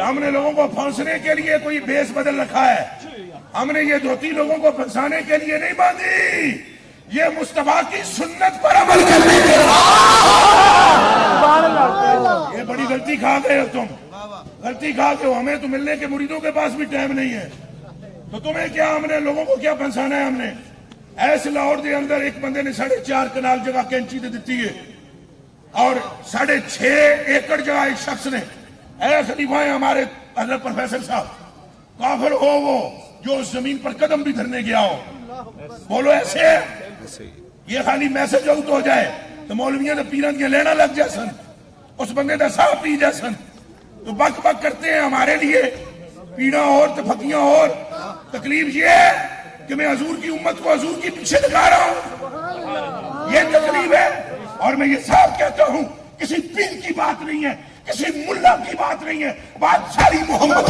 کہ ہم نے لوگوں کو پھانسنے کے لیے کوئی بیس بدل رکھا ہے. ہم نے یہ دھوتی لوگوں کو پھنسانے کے لیے نہیں باندھی, یہ مصطفیٰ کی سنت پر عمل کرنے کے لیے. یہ بڑی غلطی کھا گئے ہو تم, غلطی کھا گئے ہو. ہمیں تو ملنے کے مریدوں کے پاس بھی ٹائم نہیں ہے, تو تمہیں کیا, ہم نے لوگوں کو کیا پھنسانا ہے. ہم نے ایسے لاہور دے اندر ایک بندے نے 4.5 کنال جگہ کینچی دے دیتی ہے, اور 6.5 ایکڑ جگہ ایک شخص نے, اے خلیفہ ہمارے حضرت پروفیسر صاحب, کافر ہو وہ جو اس زمین پر قدم بھی دھرنے گیا ہو. بولو ایسے ہے, یہ خالی میسج آؤٹ ہو جائے تو مولویاں نے پیران کے لینا لگ جائے سن, اس بندے دا صاحب پی جائے سن, تو بک بک کرتے ہیں ہمارے لیے. پیڑا اور تفقیاں اور تکلیف یہ ہے کہ میں حضور کی امت کو حضور کی پیچھے لگا رہا ہوں, یہ تکلیف ہے. اور میں یہ صاحب کہتا ہوں, کسی پیر کی بات نہیں ہے, کسی ملا کی بات نہیں ہے, بات ساری محمد